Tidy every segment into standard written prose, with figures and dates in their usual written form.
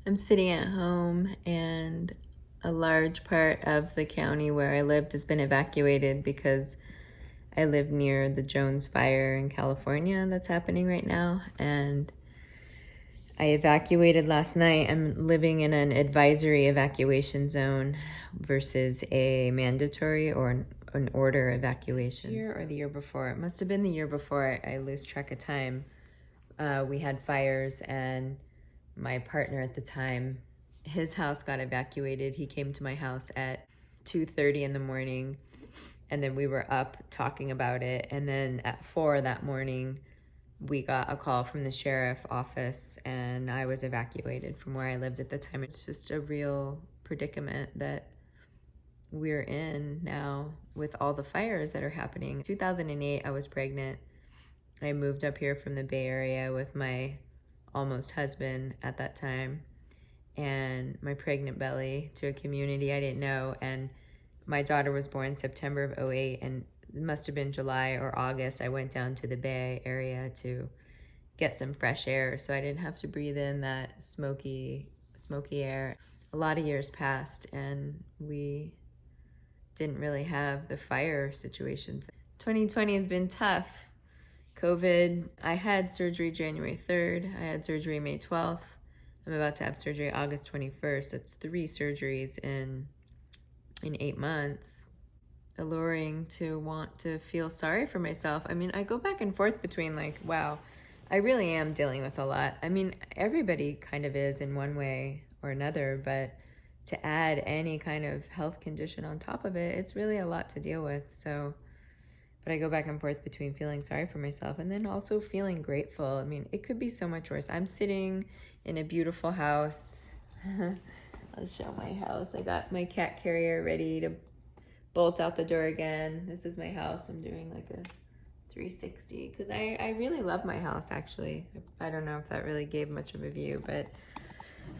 I'm sitting at home, and a large part of the county where I lived has been evacuated because I live near the Jones fire in California that's happening right now. And I evacuated last night. I'm living in an advisory evacuation zone versus a mandatory or an order evacuation. This year or the year before? It must have been the year before. I lose track of time. We had fires, and my partner at the time, his house got evacuated. He came to my house at 2:30 in the morning, and then we were up talking about it. And then at 4 that morning, we got a call from the sheriff office, and I was evacuated from where I lived at the time. It's just a real predicament that we're in now with all the fires that are happening. 2008, I was pregnant. I moved up here from the Bay Area with my almost husband at that time and my pregnant belly to a community I didn't know. And my daughter was born September of 08, and it must have been July or August. I went down to the Bay Area to get some fresh air so I didn't have to breathe in that smoky air. A lot of years passed, and we didn't really have the fire situations. 2020 has been tough. COVID, I had surgery January 3rd. I had surgery May 12th. I'm about to have surgery August 21st. That's 3 surgeries in 8 months. Alluring to want to feel sorry for myself. I mean, I go back and forth between like, wow, I really am dealing with a lot. I mean, everybody kind of is in one way or another, but to add any kind of health condition on top of it, it's really a lot to deal with. So, but I go back and forth between feeling sorry for myself and then also feeling grateful. I mean, it could be so much worse. I'm sitting in a beautiful house. I'll show my house. I got my cat carrier ready to bolt out the door again. This is my house. I'm doing like a 360 because I really love my house, actually. I don't know if that really gave much of a view, but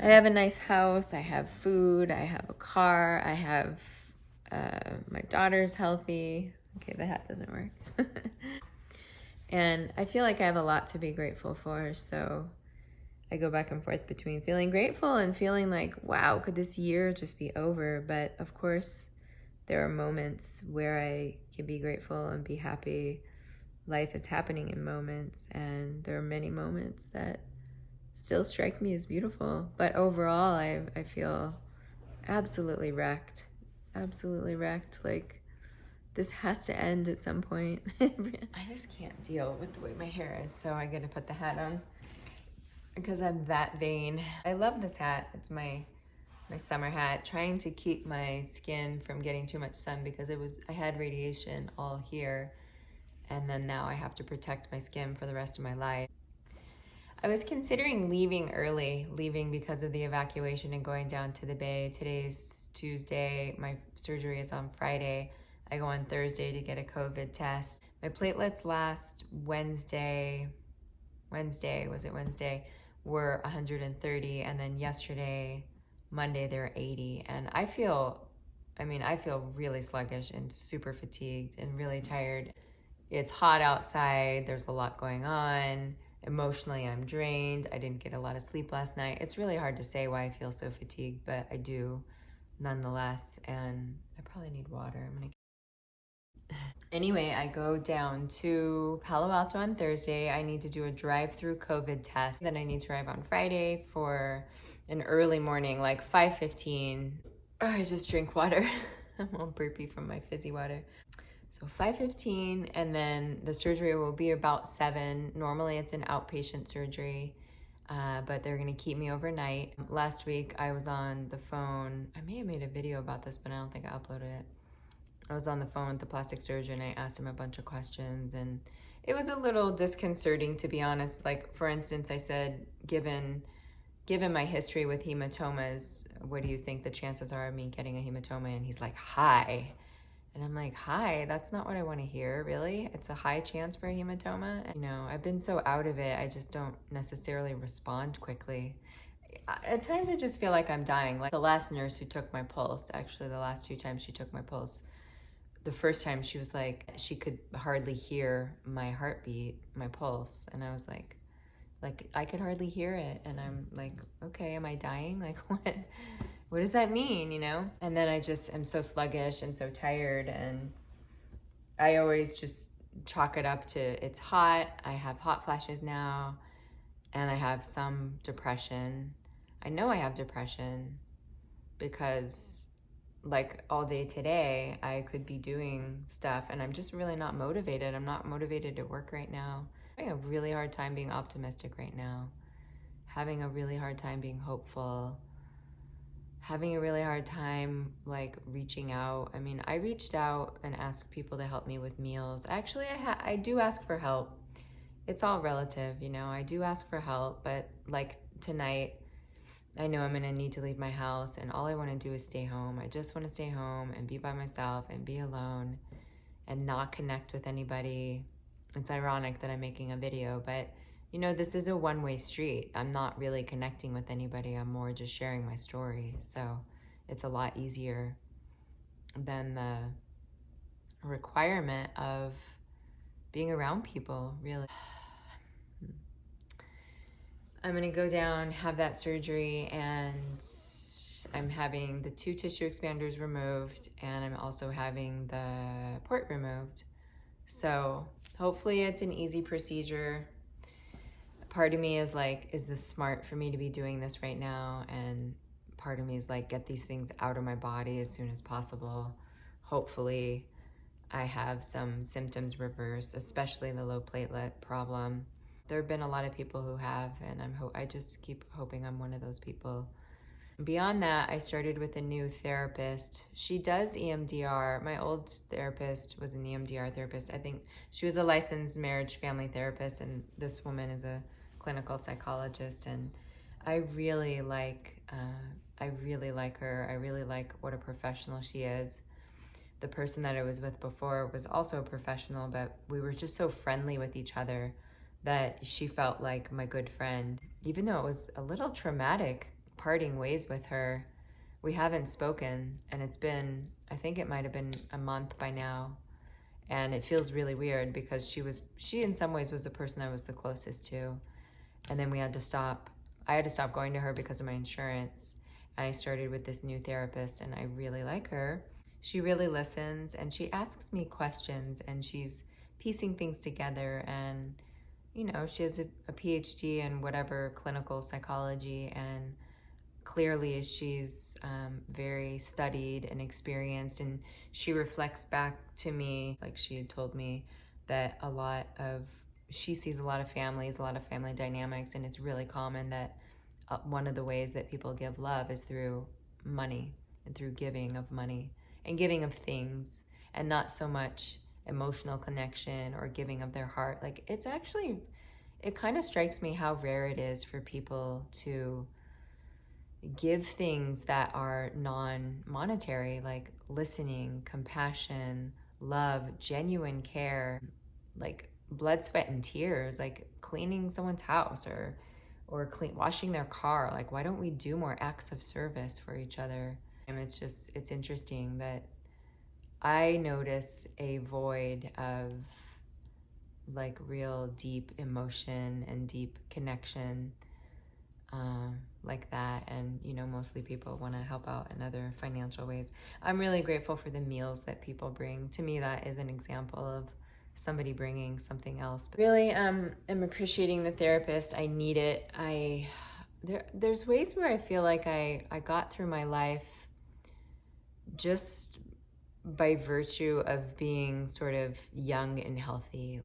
I have a nice house. I have food. I have a car. I have my daughter's healthy. Okay, the hat doesn't work. And I feel like I have a lot to be grateful for. So I go back and forth between feeling grateful and feeling like, wow, could this year just be over? But of course, there are moments where I can be grateful and be happy. Life is happening in moments, and there are many moments that still strike me as beautiful. But overall, I feel absolutely wrecked. Absolutely wrecked. Like, this has to end at some point. I just can't deal with the way my hair is, so I gotta put the hat on because I'm that vain. I love this hat. It's my summer hat, trying to keep my skin from getting too much sun because I had radiation all here, and then now I have to protect my skin for the rest of my life. I was considering leaving because of the evacuation and going down to the Bay. Today's Tuesday. My surgery is on Friday. I go on Thursday to get a COVID test. My platelets last Wednesday, were 130, and then yesterday, Monday, they were 80. And I feel really sluggish and super fatigued and really tired. It's hot outside. There's a lot going on. Emotionally, I'm drained. I didn't get a lot of sleep last night. It's really hard to say why I feel so fatigued, but I do nonetheless. And I probably need water. Anyway, I go down to Palo Alto on Thursday. I need to do a drive-through COVID test. Then I need to arrive on Friday for an early morning, like 5:15. Oh, I just drink water. I'm all burpy from my fizzy water. So 5:15, and then the surgery will be about 7. Normally it's an outpatient surgery, but they're gonna keep me overnight. Last week I was on the phone. I may have made a video about this, but I don't think I uploaded it. I was on the phone with the plastic surgeon. I asked him a bunch of questions, and it was a little disconcerting, to be honest. Like, for instance, I said, given my history with hematomas, what do you think the chances are of me getting a hematoma? And he's like, high. And I'm like, hi, that's not what I want to hear, really? It's a high chance for a hematoma? And, I've been so out of it, I just don't necessarily respond quickly. At times I just feel like I'm dying. Like the last nurse who took my pulse, actually the last 2 times she took my pulse, the first time she was like, she could hardly hear my heartbeat, my pulse. And I was like, Like, I could hardly hear it. And I'm like, okay, am I dying? Like, what does that mean, you know? And then I just am so sluggish and so tired. And I always just chalk it up to it's hot. I have hot flashes now. And I have some depression. I know I have depression because like all day today, I could be doing stuff and I'm just really not motivated. I'm not motivated to work right now. I'm having a really hard time being optimistic right now. Having a really hard time being hopeful. Having a really hard time like reaching out. I mean, I reached out and asked people to help me with meals. Actually, I do ask for help. It's all relative, you know. I do ask for help, but like tonight, I know I'm going to need to leave my house and all I want to do is stay home. I just want to stay home and be by myself and be alone and not connect with anybody. It's ironic that I'm making a video, but you know, this is a one-way street. I'm not really connecting with anybody. I'm more just sharing my story. So it's a lot easier than the requirement of being around people, really. I'm gonna go down, have that surgery, and I'm having the 2 tissue expanders removed, and I'm also having the port removed. So hopefully it's an easy procedure. Part of me is like, is this smart for me to be doing this right now? And part of me is like, get these things out of my body as soon as possible. Hopefully I have some symptoms reversed, especially the low platelet problem. There have been a lot of people who have, and I just keep hoping I'm one of those people. Beyond that, I started with a new therapist. She does EMDR. My old therapist was an EMDR therapist. I think she was a licensed marriage family therapist, and this woman is a clinical psychologist. And I really like her. I really like what a professional she is. The person that I was with before was also a professional, but we were just so friendly with each other that she felt like my good friend. Even though it was a little traumatic parting ways with her, we haven't spoken, and it's been, I think it might have been a month by now. And it feels really weird because she in some ways was the person I was the closest to. And then I had to stop going to her because of my insurance. And I started with this new therapist, and I really like her. She really listens, and she asks me questions, and she's piecing things together. And you know, she has a PhD in whatever clinical psychology, and clearly she's very studied and experienced, and she reflects back to me, like she had told me that she sees a lot of families, a lot of family dynamics, and it's really common that one of the ways that people give love is through money and through giving of money and giving of things, and not so much emotional connection or giving of their heart. Like, it kind of strikes me how rare it is for people to give things that are non-monetary, like listening, compassion, love, genuine care, like blood, sweat, and tears, like cleaning someone's house or washing their car. Like, why don't we do more acts of service for each other? And it's interesting that I notice a void of like real deep emotion and deep connection like that. And, you know, mostly people want to help out in other financial ways. I'm really grateful for the meals that people bring. To me, that is an example of somebody bringing something else. But really, am appreciating the therapist. I need it. There's ways where I feel like I got through my life just by virtue of being sort of young and healthy.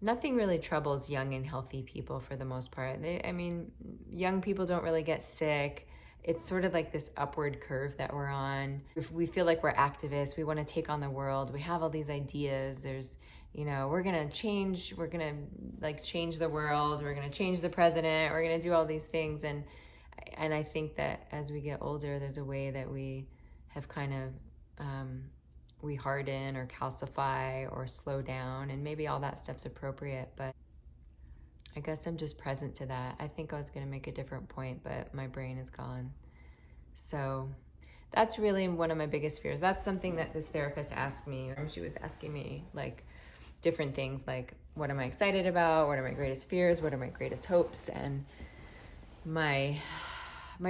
Nothing really troubles young and healthy people for the most part. Young people don't really get sick. It's sort of like this upward curve that we're on. If we feel like we're activists, we want to take on the world. We have all these ideas. There's, you know, we're going to change the world. We're going to change the president. We're going to do all these things. And I think that as we get older, there's a way that we have kind of, we harden or calcify or slow down, and maybe all that stuff's appropriate, but I guess I'm just present to that. I think I was going to make a different point, but my brain is gone. So that's really one of my biggest fears. That's something that this therapist asked me. She was asking me like different things like, what am I excited about? What are my greatest fears? What are my greatest hopes? And my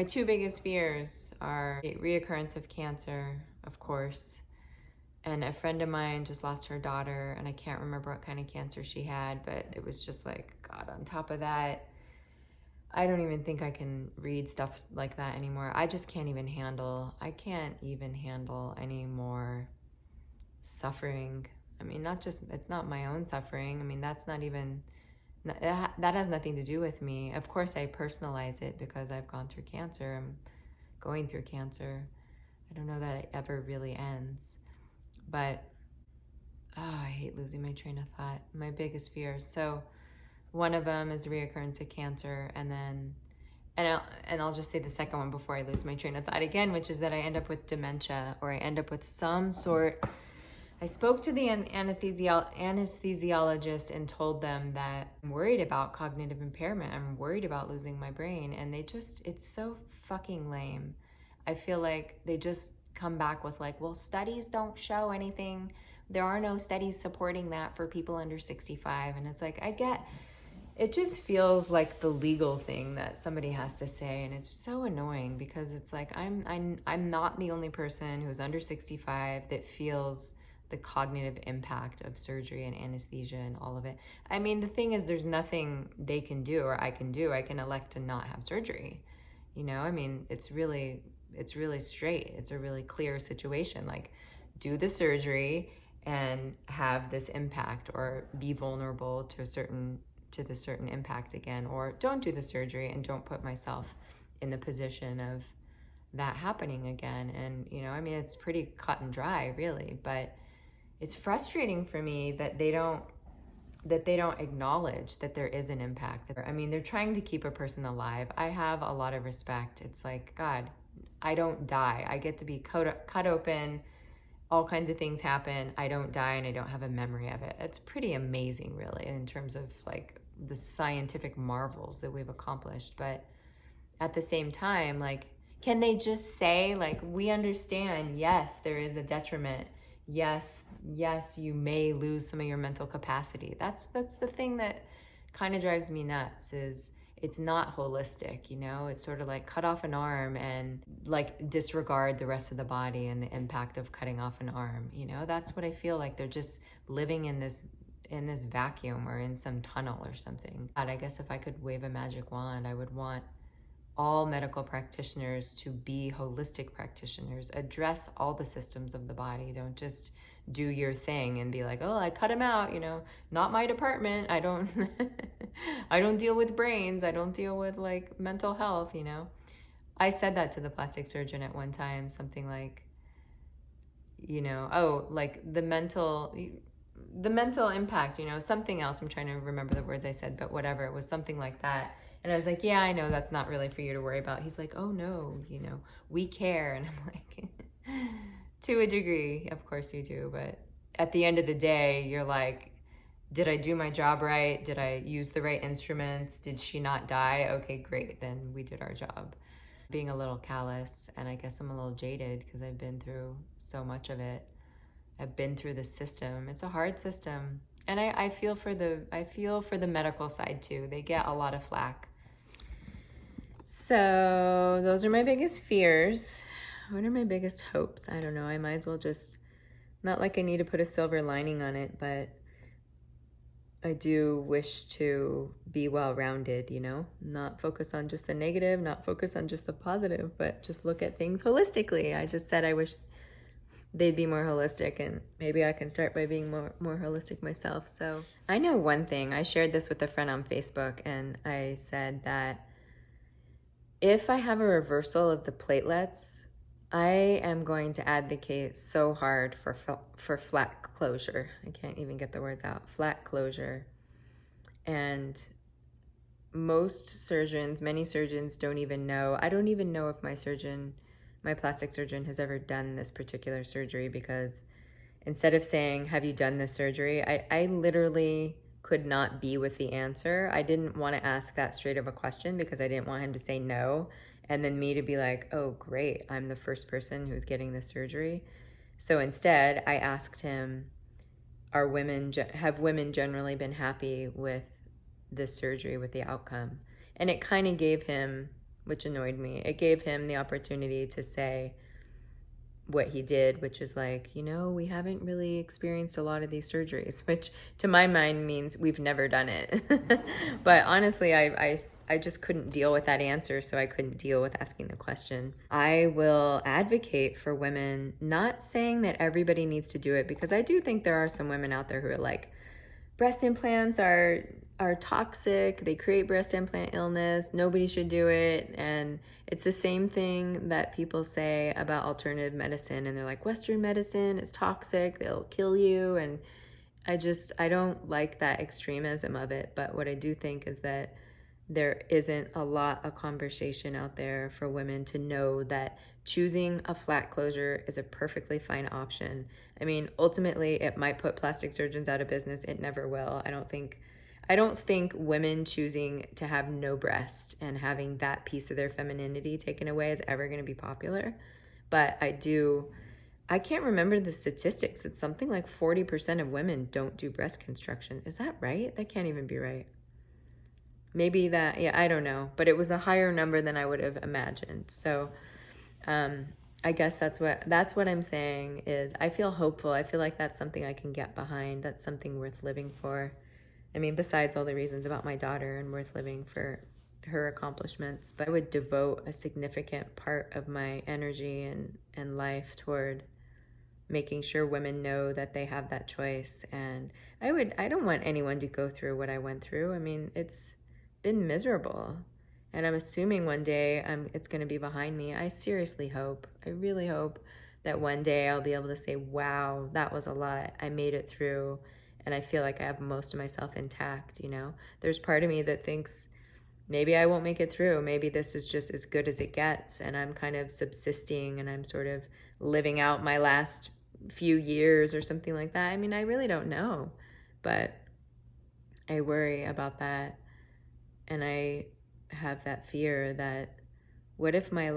two biggest fears are the reoccurrence of cancer, of course. And a friend of mine just lost her daughter, and I can't remember what kind of cancer she had, but it was just like, God, on top of that, I don't even think I can read stuff like that anymore. I can't even handle any more suffering. I mean, it's not my own suffering. I mean, that has nothing to do with me. Of course, I personalize it because I've gone through cancer. I'm going through cancer. I don't know that it ever really ends. But, I hate losing my train of thought. My biggest fears. So one of them is reoccurrence of cancer, and I'll just say the second one before I lose my train of thought again, which is that I end up with dementia, or I end up with some sort. I spoke to the anesthesiologist and told them that I'm worried about cognitive impairment. I'm worried about losing my brain. And it's so fucking lame. I feel like they just come back with like, well, studies don't show anything. There are no studies supporting that for people under 65. And it's like, it just feels like the legal thing that somebody has to say. And it's so annoying because it's like, I'm not the only person who's under 65 that feels the cognitive impact of surgery and anesthesia and all of it. I mean, the thing is, there's nothing they can do or I can do. I can elect to not have surgery. I mean, it's really straight. It's a really clear situation. Like, do the surgery and have this impact, or be vulnerable to the certain impact again, or don't do the surgery and don't put myself in the position of that happening again. And, I mean, it's pretty cut and dry, really, but it's frustrating for me that they don't acknowledge that there is an impact. I mean, they're trying to keep a person alive. I have a lot of respect. It's like, God, I don't die. I get to be cut open. All kinds of things happen. I don't die, and I don't have a memory of it. It's pretty amazing, really, in terms of like the scientific marvels that we've accomplished. But at the same time, like, can they just say, like, we understand, yes, there is a detriment. Yes, you may lose some of your mental capacity. That's the thing that kind of drives me nuts, is it's not holistic, It's sort of like cut off an arm and like disregard the rest of the body and the impact of cutting off an arm, That's what I feel like. They're just living in this vacuum or in some tunnel or something. God, I guess if I could wave a magic wand, I would want all medical practitioners to be holistic practitioners. Address all the systems of the body. Don't just do your thing and be like, oh, I cut him out, not my department. I don't I don't deal with brains. I don't deal with like mental health, I said that to the plastic surgeon at one time, something like, like the mental impact, something else. I'm trying to remember the words I said, but whatever, it was something like that. And I was like, yeah, I know that's not really for you to worry about. He's like, oh no, we care. And I'm like, to a degree, of course you do. But at the end of the day, you're like, did I do my job right? Did I use the right instruments? Did she not die? Okay, great. Then we did our job. Being a little callous, and I guess I'm a little jaded because I've been through so much of it. I've been through the system. It's a hard system. And I feel for the medical side too. They get a lot of flack. So those are my biggest fears. What are my biggest hopes? I don't know. I might as well just, not like I need to put a silver lining on it, but I do wish to be well-rounded, not focus on just the negative, not focus on just the positive, but just look at things holistically. I just said I wish they'd be more holistic, and maybe I can start by being more holistic myself. So I know one thing. I shared this with a friend on Facebook, and I said that if I have a reversal of the platelets, I am going to advocate so hard for flat closure. I can't even get the words out. Flat closure. And many surgeons don't even know. I don't even know if my plastic surgeon has ever done this particular surgery, because instead of saying, have you done this surgery? I literally could not be with the answer. I didn't want to ask that straight of a question because I didn't want him to say no, and then me to be like, oh, great, I'm the first person who's getting this surgery. So instead, I asked him, have women generally been happy with this surgery, with the outcome? And it kind of gave him, which annoyed me, it gave him the opportunity to say what he did, which is like, we haven't really experienced a lot of these surgeries, which to my mind means we've never done it. But honestly, I just couldn't deal with that answer, so I couldn't deal with asking the question. I will advocate for women, not saying that everybody needs to do it, because I do think there are some women out there who are like, breast implants are toxic, they create breast implant illness, nobody should do it. And it's the same thing that people say about alternative medicine, and they're like, Western medicine is toxic, they'll kill you. And I don't like that extremism of it. But what I do think is that there isn't a lot of conversation out there for women to know that choosing a flat closure is a perfectly fine option. I mean, ultimately, it might put plastic surgeons out of business. It never will. I don't think women choosing to have no breast and having that piece of their femininity taken away is ever going to be popular. But I can't remember the statistics. It's something like 40% of women don't do breast construction. Is that right? That can't even be right. Maybe that, yeah, I don't know. But it was a higher number than I would have imagined. So I guess that's what I'm saying is I feel hopeful. I feel like that's something I can get behind. That's something worth living for. I mean, besides all the reasons about my daughter and worth living for her accomplishments, but I would devote a significant part of my energy and life toward making sure women know that they have that choice. And I don't want anyone to go through what I went through. I mean, it's been miserable. And I'm assuming one day it's going to be behind me. I seriously hope, I really hope that one day I'll be able to say, wow, that was a lot. I made it through. And I feel like I have most of myself intact, There's part of me that thinks maybe I won't make it through. Maybe this is just as good as it gets. And I'm kind of subsisting and I'm sort of living out my last few years or something like that. I mean, I really don't know. But I worry about that. And I have that fear that what if I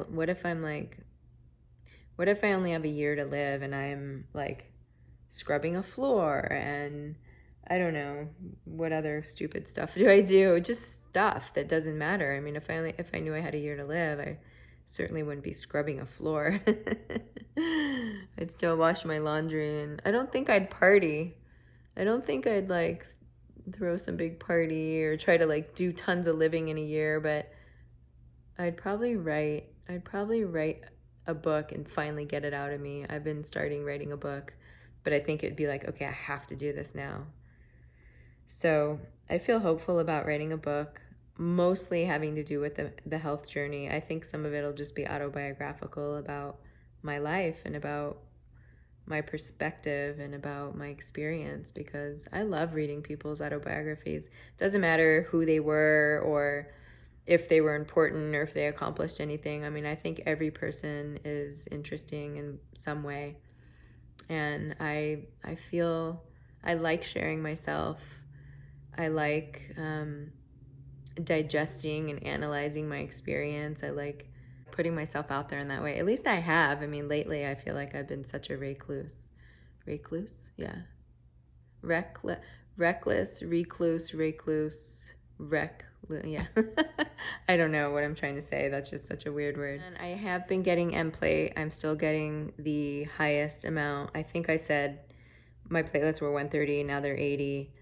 only have a year to live and I'm like scrubbing a floor and I don't know, what other stupid stuff do I do? Just stuff that doesn't matter. I mean, if I knew I had a year to live, I certainly wouldn't be scrubbing a floor. I'd still wash my laundry, and I don't think I'd party. I don't think I'd like throw some big party or try to like do tons of living in a year, but I'd probably write a book and finally get it out of me. I've been starting writing a book, but I think it'd be like, okay, I have to do this now. So I feel hopeful about writing a book, mostly having to do with the health journey. I think some of it'll just be autobiographical about my life and about my perspective and about my experience, because I love reading people's autobiographies. Doesn't matter who they were or if they were important or if they accomplished anything. I mean, I think every person is interesting in some way. And I feel I like sharing myself. I like digesting and analyzing my experience. I like putting myself out there in that way. At least I have. I mean, lately I feel like I've been such a recluse. Recluse? Yeah. Reckless, recluse, yeah. I don't know what I'm trying to say. That's just such a weird word. And I have been getting M-plate. I'm still getting the highest amount. I think I said my platelets were 130, now they're 80.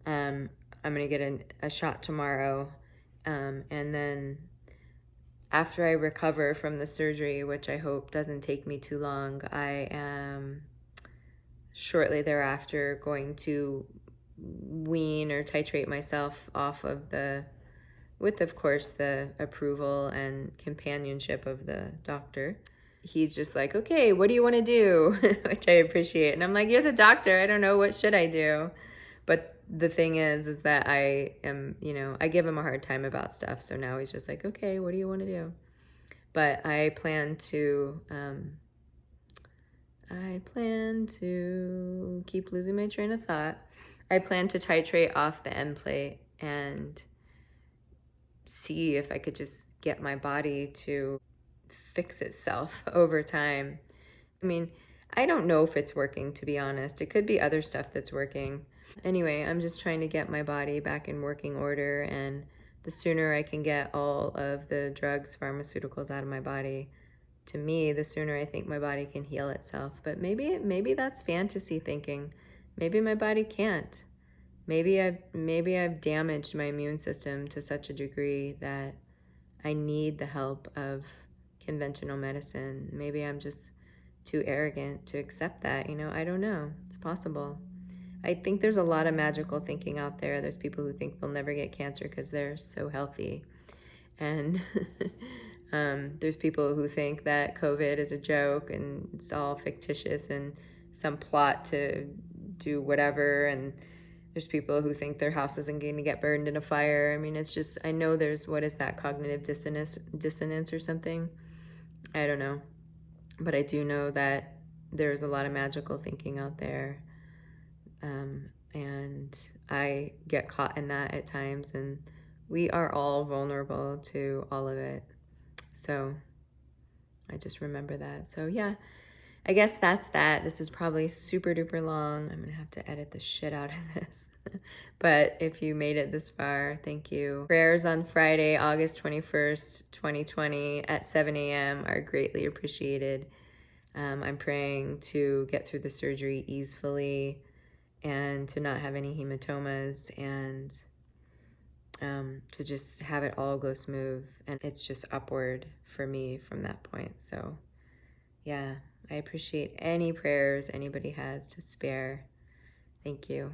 I'm going to get a shot tomorrow. And then after I recover from the surgery, which I hope doesn't take me too long, I am shortly thereafter going to wean or titrate myself off of with of course the approval and companionship of the doctor. He's just like, okay, what do you want to do? Which I appreciate. And I'm like, you're the doctor. I don't know. What should I do? But the thing is that I am, I give him a hard time about stuff. So now he's just like, okay, what do you want to do? But I plan to keep losing my train of thought. I plan to titrate off the end plate and see if I could just get my body to fix itself over time. I mean, I don't know if it's working, to be honest. It could be other stuff that's working. Anyway, I'm just trying to get my body back in working order, and the sooner I can get all of the drugs, pharmaceuticals out of my body, to me, the sooner I think my body can heal itself. But maybe that's fantasy thinking. Maybe my body can't. Maybe I've damaged my immune system to such a degree that I need the help of conventional medicine. Maybe I'm just too arrogant to accept that, I don't know. It's possible. I think there's a lot of magical thinking out there. There's people who think they'll never get cancer because they're so healthy. And there's people who think that COVID is a joke and it's all fictitious and some plot to do whatever. And there's people who think their house isn't going to get burned in a fire. I mean, it's just, I know there's, what is that, cognitive dissonance or something? I don't know. But I do know that there's a lot of magical thinking out there. And I get caught in that at times, and we are all vulnerable to all of it. So I just remember that. So yeah, I guess that's that. This is probably super duper long. I'm gonna have to edit the shit out of this. But if you made it this far, thank you. Prayers on Friday, August 21st, 2020 at 7 a.m. are greatly appreciated. I'm praying to get through the surgery easily and to not have any hematomas, and to just have it all go smooth. And it's just upward for me from that point. So yeah, I appreciate any prayers anybody has to spare. Thank you.